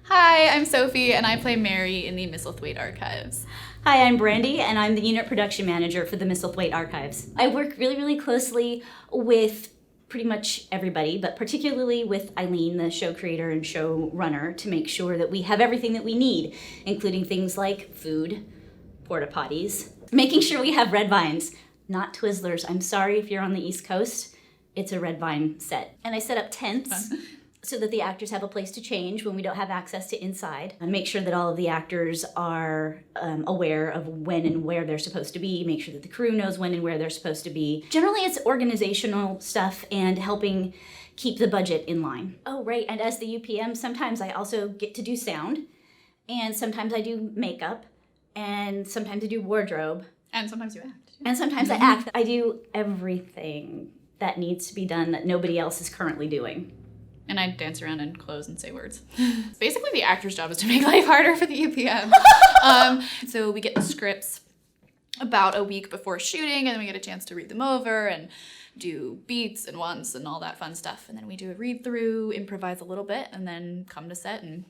Hi, I'm Sophie, and I play Mary in the Misselthwaite Archives. Hi, I'm Brandie, and I'm the unit production manager for the Misselthwaite Archives. I work really closely with pretty much everybody, but particularly with Eileen, the show creator and show runner, to make sure that we have everything that we need, including things like food, porta potties, making sure we have red vines, not Twizzlers. I'm sorry if you're on the East Coast, it's a red vine set. And I set up tents so that the actors have a place to change when we don't have access to inside. And make sure that all of the actors are aware of when and where they're supposed to be, make sure that the crew knows when and where they're supposed to be. Generally, it's organizational stuff and helping keep the budget in line. Oh, right, and as the UPM, sometimes I also get to do sound, and sometimes I do makeup, and sometimes I do wardrobe. And sometimes you act. And sometimes I act. I do everything that needs to be done that nobody else is currently doing. And I dance around in clothes and say words. Basically, the actor's job is to make life harder for the UPM. So we get the scripts about a week before shooting, and then we get a chance to read them over and do beats and once and all that fun stuff. And then we do a read through, improvise a little bit, and then come to set and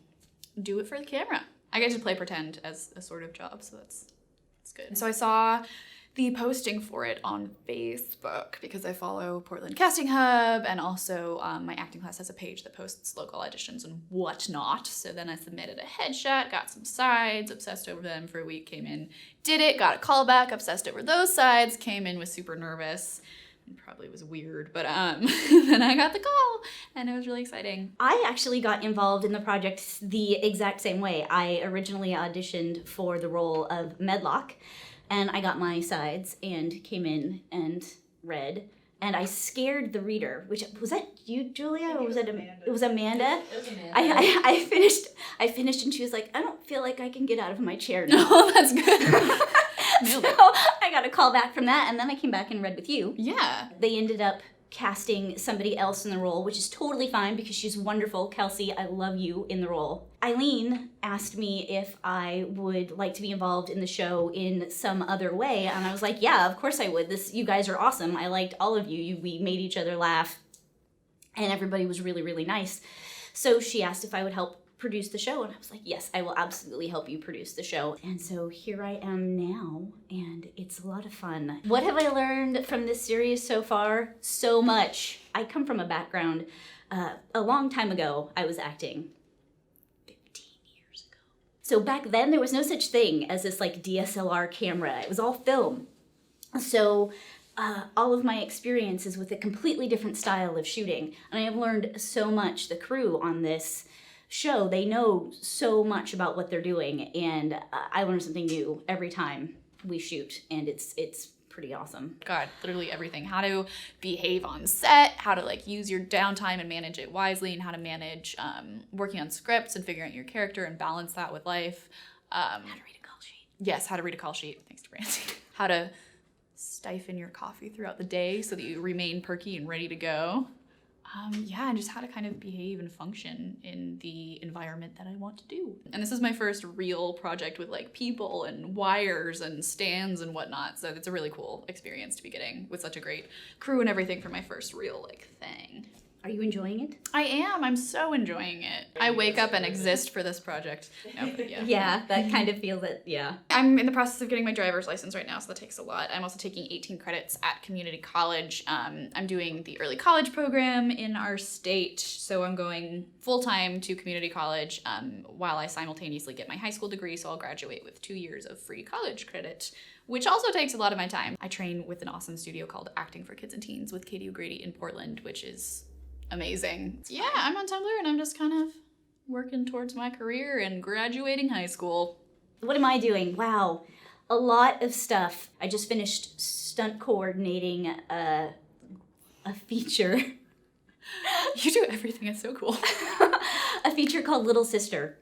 do it for the camera. I get to play pretend as a sort of job, so that's good. So I saw the posting for it on Facebook because I follow Portland Casting Hub, and also my acting class has a page that posts local auditions and whatnot. So then I submitted a headshot, got some sides, obsessed over them for a week, came in, did it, got a call back, obsessed over those sides, came in, was super nervous. It probably was weird, but then I got the call and it was really exciting. I actually got involved in the project the exact same way. I originally auditioned for the role of Medlock, and I got my sides and came in and read. And I scared the reader, which, was that you, Julia? Or was that Amanda? It was Amanda? It was Amanda. I finished and she was like, I don't feel like I can get out of my chair now. Oh, that's good. So I got a call back from that, and then I came back and read with you. Yeah. They ended up casting somebody else in the role, which is totally fine because she's wonderful. Kelsey, I love you in the role. Eileen asked me if I would like to be involved in the show in some other way, and I was like, yeah, of course I would. You guys are awesome. I liked all of you. We made each other laugh, and everybody was really nice. So she asked if I would help produce the show, and I was like, yes, I will absolutely help you produce the show. And so here I am now, and it's a lot of fun. What have I learned from this series so far? So much. I come from a background, a long time ago, I was acting. 15 years ago. So back then, there was no such thing as this like DSLR camera. It was all film. So all of my experiences with a completely different style of shooting, and I have learned so much. The crew on this show, they know so much about what they're doing, and I learn something new every time we shoot, and it's pretty awesome. God, literally everything. How to behave on set, how to like use your downtime and manage it wisely, and how to manage working on scripts and figuring out your character and balance that with life. How to read a call sheet. Yes, how to read a call sheet. Thanks to Brandie. How to stifle your coffee throughout the day so that you remain perky and ready to go. And just how to kind of behave and function in the environment that I want to do. And this is my first real project with like people and wires and stands and whatnot. So it's a really cool experience to be getting with such a great crew and everything for my first real like thing. Are you enjoying it? I am. I'm so enjoying it. I wake up and exist for this project. No, but yeah. Yeah, that kind of feels it, yeah. I'm in the process of getting my driver's license right now, so that takes a lot. I'm also taking 18 credits at community college. I'm doing the early college program in our state, so I'm going full-time to community college while I simultaneously get my high school degree, so I'll graduate with 2 years of free college credit, which also takes a lot of my time. I train with an awesome studio called Acting for Kids and Teens with Katie O'Grady in Portland, which is amazing. Yeah, I'm on Tumblr and I'm just kind of working towards my career and graduating high school. What am I doing? Wow, a lot of stuff. I just finished stunt coordinating a feature. You do everything, it's so cool. A feature called Little Sister,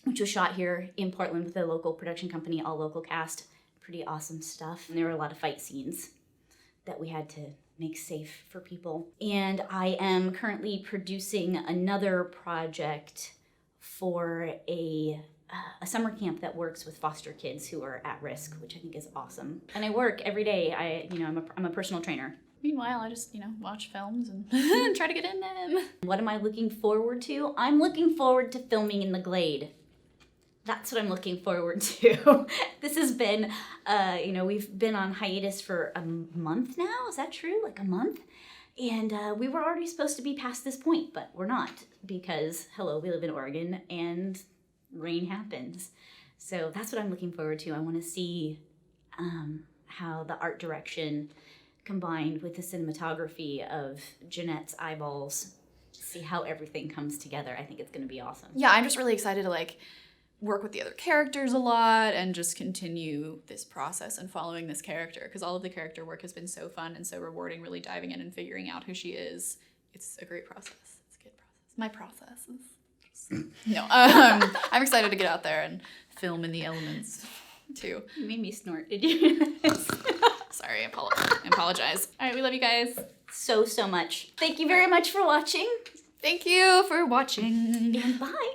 which was shot here in Portland with a local production company, all local cast. Pretty awesome stuff. And there were a lot of fight scenes that we had to make safe for people. And I am currently producing another project for a summer camp that works with foster kids who are at risk, which I think is awesome. And I work every day. I'm a personal trainer. Meanwhile, I just, watch films and try to get in them. What am I looking forward to? I'm looking forward to filming in the Glade. That's what I'm looking forward to. This has been, we've been on hiatus for a month now. Is that true? Like a month? And we were already supposed to be past this point, but we're not because, hello, we live in Oregon and rain happens. So that's what I'm looking forward to. I want to see how the art direction combined with the cinematography of Jeanette's eyeballs, see how everything comes together. I think it's going to be awesome. Yeah, I'm just really excited to work with the other characters a lot and just continue this process and following this character, because all of the character work has been so fun and so rewarding, really diving in and figuring out who she is. It's a great process. It's a good process. My process is just... No, I'm excited to get out there and film in the elements too. You made me snort, did you? Sorry, I apologize. All right, we love you guys so much. Thank you very much for watching. Thank you for watching. And bye.